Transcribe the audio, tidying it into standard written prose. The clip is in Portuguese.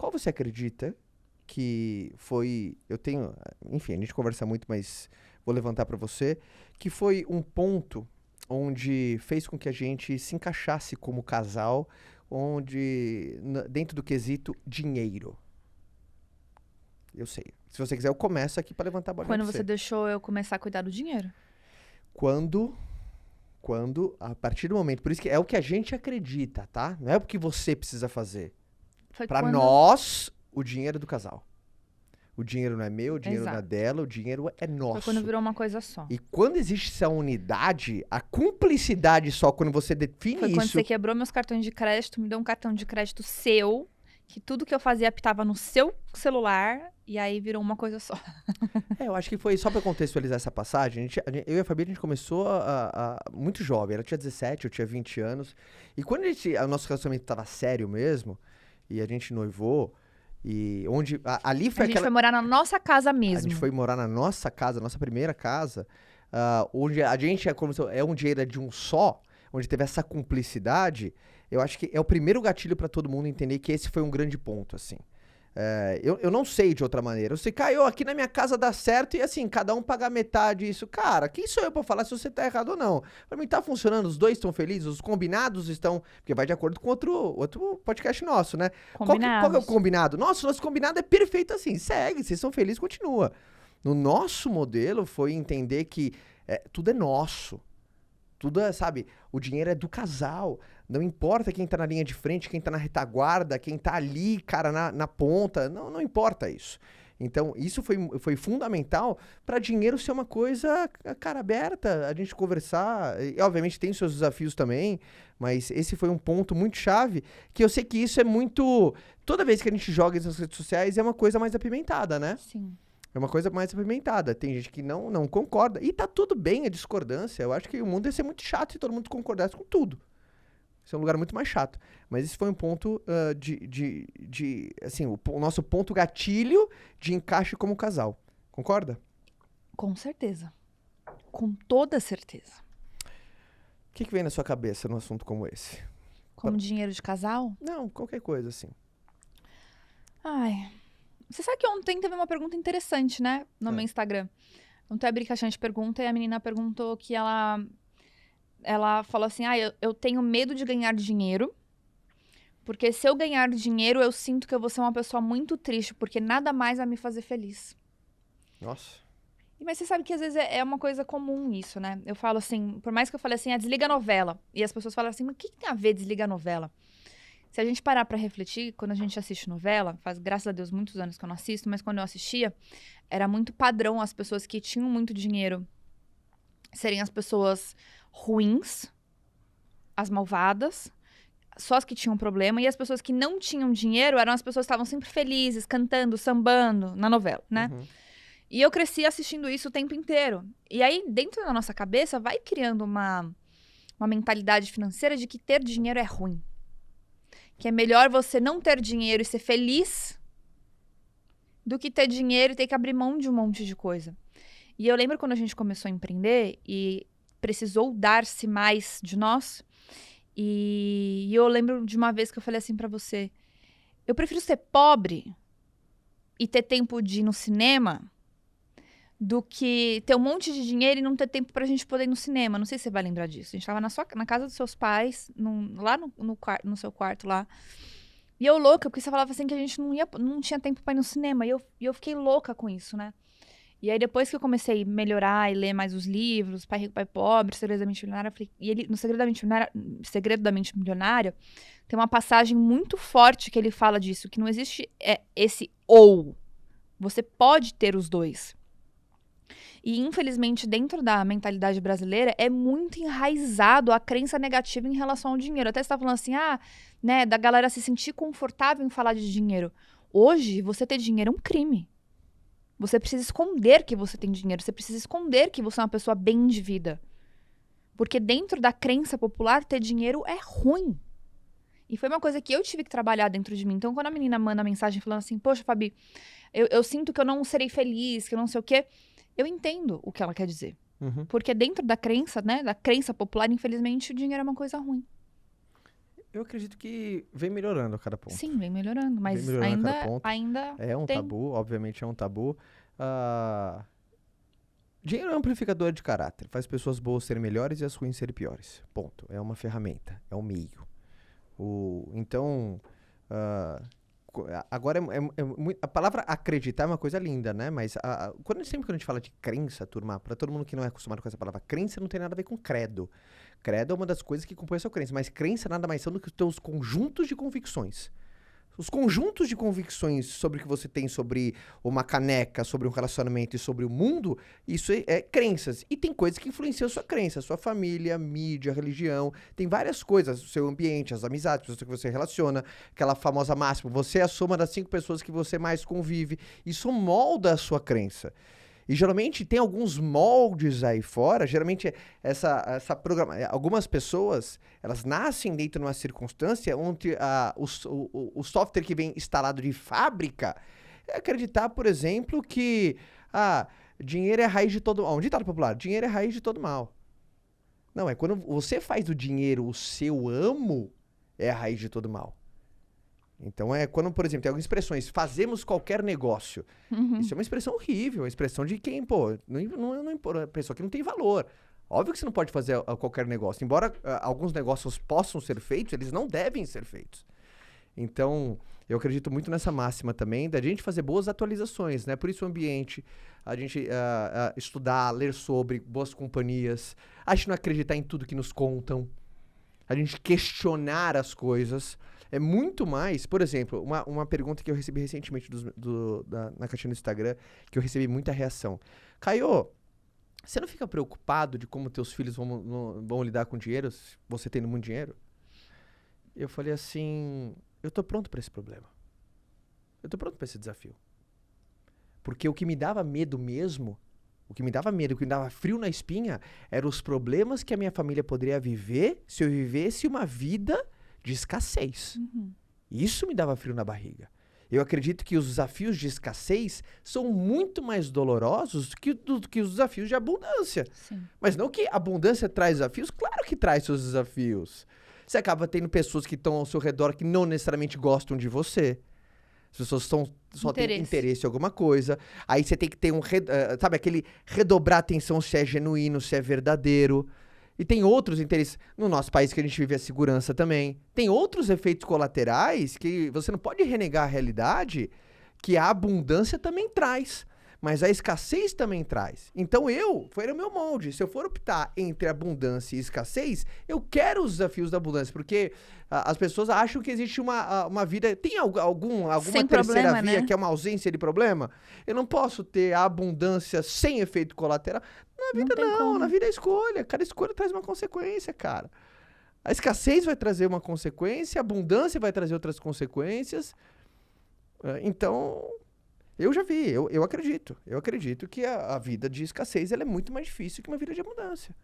qual você acredita que foi... Eu tenho... Enfim, a gente conversa muito, mas vou levantar para você. Que foi um ponto onde fez com que a gente se encaixasse como casal, onde... Dentro do quesito dinheiro. Eu sei. Se você quiser, eu começo aqui para levantar a bola Quando pra você deixou eu começar a cuidar do dinheiro? Quando, a partir do momento... Por isso que é o que a gente acredita, tá? Não é o que você precisa fazer. Foi Pra quando... nós, o dinheiro é do casal. O dinheiro não é meu, o dinheiro não é Exato. dela, o dinheiro é nosso. Foi quando virou uma coisa só. E quando existe essa unidade, a cumplicidade só quando você define Foi quando isso... você quebrou meus cartões de crédito, me deu um cartão de crédito seu, que tudo que eu fazia apitava no seu celular, e aí virou uma coisa só. eu acho que foi, só pra contextualizar essa passagem, eu e a Fabi, a gente começou muito jovem. Ela tinha 17, eu tinha 20 anos. E quando o nosso relacionamento tava sério mesmo, e a gente noivou, e onde... ali foi A gente foi morar na nossa casa A mesmo. gente foi morar na nossa casa, nossa primeira casa, onde a gente é um dinheiro de um só, onde teve essa cumplicidade. Eu acho que é o primeiro gatilho pra todo mundo entender que esse foi um grande ponto, assim. Eu não sei de outra maneira. Eu sei, Caio, aqui na minha casa dá certo e assim, cada um paga metade isso. Cara, quem sou eu pra falar se você tá errado ou não? Pra mim tá funcionando, os dois estão felizes, os combinados estão... Porque vai de acordo com outro podcast nosso, né? Qual que é o combinado? Nossa, o nosso combinado é perfeito assim. Segue, vocês são felizes, continua. No nosso modelo foi entender que tudo é nosso. Tudo é, sabe, o dinheiro é do casal. Não importa quem tá na linha de frente, quem tá na retaguarda, quem tá ali, cara, na ponta. Não importa isso. Então, isso foi fundamental para dinheiro ser uma coisa, cara, aberta, a gente conversar. E, obviamente, tem seus desafios também, mas esse foi um ponto muito chave, que eu sei que isso é muito... Toda vez que a gente joga nas redes sociais, é uma coisa mais apimentada, né? Sim. É uma coisa mais apimentada. Tem gente que não concorda. E tá tudo bem a discordância. Eu acho que o mundo ia ser muito chato se todo mundo concordasse com tudo. Isso é um lugar muito mais chato. Mas esse foi um ponto assim, o nosso ponto gatilho de encaixe como casal. Concorda? Com certeza. Com toda certeza. O que vem na sua cabeça num assunto como esse? Como dinheiro de casal? Não, qualquer coisa, assim. Ai... Você sabe que ontem teve uma pergunta interessante, né? No meu Instagram. Ontem eu abri caixinha de pergunta e a menina perguntou que ela falou assim, eu tenho medo de ganhar dinheiro, porque se eu ganhar dinheiro, eu sinto que eu vou ser uma pessoa muito triste, porque nada mais vai me fazer feliz. Nossa. Mas você sabe que às vezes é uma coisa comum isso, né? Eu falo assim, por mais que eu fale assim, desliga a novela. E as pessoas falam assim, mas o que tem a ver desliga a novela? Se a gente parar pra refletir, quando a gente assiste novela, faz, graças a Deus, muitos anos que eu não assisto, mas quando eu assistia, era muito padrão as pessoas que tinham muito dinheiro serem as pessoas ruins, as malvadas, só as que tinham problema, e as pessoas que não tinham dinheiro eram as pessoas que estavam sempre felizes, cantando, sambando na novela, né? Uhum. E eu cresci assistindo isso o tempo inteiro. E aí, dentro da nossa cabeça, vai criando uma mentalidade financeira de que ter dinheiro é ruim. Que é melhor você não ter dinheiro e ser feliz do que ter dinheiro e ter que abrir mão de um monte de coisa. E eu lembro quando a gente começou a empreender e precisou dar-se mais de nós. E eu lembro de uma vez que eu falei assim pra você, eu prefiro ser pobre e ter tempo de ir no cinema do que ter um monte de dinheiro e não ter tempo pra gente poder ir no cinema. Não sei se você vai lembrar disso. A gente tava na casa dos seus pais, lá no seu quarto lá. E eu louca, porque você falava assim que a gente não tinha tempo pra ir no cinema. E eu fiquei louca com isso, né? E aí depois que eu comecei a melhorar e ler mais os livros, Pai Rico, Pai Pobre, Segredo da Mente Milionária, eu falei, e ele, no Segredo da Mente Milionária, tem uma passagem muito forte que ele fala disso, que não existe esse ou. Você pode ter os dois. E, infelizmente, dentro da mentalidade brasileira, é muito enraizado a crença negativa em relação ao dinheiro. Até você tá falando assim, né, da galera se sentir confortável em falar de dinheiro. Hoje, você ter dinheiro é um crime. Você precisa esconder que você tem dinheiro. Você precisa esconder que você é uma pessoa bem de vida. Porque dentro da crença popular, ter dinheiro é ruim. E foi uma coisa que eu tive que trabalhar dentro de mim. Então, quando a menina manda mensagem falando assim, poxa, Fabi, eu sinto que eu não serei feliz, que eu não sei o quê, eu entendo o que ela quer dizer. Uhum. Porque dentro da crença, né, da crença popular, infelizmente, o dinheiro é uma coisa ruim. Eu acredito que vem melhorando a cada ponto. Sim, vem melhorando, mas Vem melhorando a cada ainda, ponto. ainda É um tem. tabu, obviamente é um tabu. Ah, dinheiro é um amplificador de caráter. Faz pessoas boas serem melhores e as ruins serem piores. Ponto. É uma ferramenta, é um meio. Então, ah, agora a palavra acreditar é uma coisa linda, né? Mas sempre quando a gente fala de crença, turma, para todo mundo que não é acostumado com essa palavra crença, não tem nada a ver com credo. Credo é uma das coisas que compõe a sua crença, mas crença nada mais são do que os teus conjuntos de convicções. Os conjuntos de convicções sobre o que você tem sobre uma caneca, sobre um relacionamento e sobre o mundo, isso é crenças. E tem coisas que influenciam a sua crença, a sua família, mídia, religião. Tem várias coisas, o seu ambiente, as amizades, as pessoas que você relaciona, aquela famosa máxima, você é a soma das 5 pessoas que você mais convive. Isso molda a sua crença. E geralmente tem alguns moldes aí fora, geralmente algumas pessoas, elas nascem dentro de uma circunstância onde o software que vem instalado de fábrica é acreditar, por exemplo, que dinheiro é a raiz de todo mal. Um ditado popular, dinheiro é a raiz de todo mal. Não, é quando você faz do dinheiro o seu amo, é a raiz de todo mal. Então é quando, por exemplo, tem algumas expressões, fazemos qualquer negócio. Isso é uma expressão horrível, uma expressão de quem, não pessoa que não tem valor. Óbvio que você não pode fazer qualquer negócio. Embora alguns negócios possam ser feitos, eles não devem ser feitos. Então, eu acredito muito nessa máxima também, da gente fazer boas atualizações, né? Por isso o ambiente, a gente estudar, ler sobre boas companhias, a gente não acreditar em tudo que nos contam, a gente questionar as coisas. É muito mais, por exemplo, uma pergunta que eu recebi recentemente na caixinha do Instagram, que eu recebi muita reação. Caio, você não fica preocupado de como teus filhos vão lidar com dinheiro, você tendo muito dinheiro? Eu falei assim, eu tô pronto para esse problema. Eu tô pronto para esse desafio. Porque o que me dava medo mesmo, o que me dava frio na espinha, eram os problemas que a minha família poderia viver se eu vivesse uma vida de escassez. Isso me dava frio na barriga. Eu acredito que os desafios de escassez são muito mais dolorosos do que os desafios de abundância. Sim. Mas não que a abundância traz desafios, claro que traz seus desafios. Você acaba tendo pessoas que estão ao seu redor que não necessariamente gostam de você. As pessoas só têm interesse em alguma coisa. Aí você tem que ter sabe, aquele redobrar atenção se é genuíno, se é verdadeiro. E tem outros interesses. No nosso país que a gente vive a segurança também. Tem outros efeitos colaterais que você não pode renegar a realidade que a abundância também traz. Mas a escassez também traz. Então foi o meu molde. Se eu for optar entre abundância e escassez, eu quero os desafios da abundância. Porque as pessoas acham que existe uma vida... Tem alguma sem terceira problema, via, né? que é uma ausência de problema? Eu não posso ter a abundância sem efeito colateral. Na vida não, na vida é escolha. Cada escolha traz uma consequência, cara. A escassez vai trazer uma consequência, a abundância vai trazer outras consequências. Então... Eu já vi, eu acredito. Eu acredito que a vida de escassez ela é muito mais difícil que uma vida de abundância.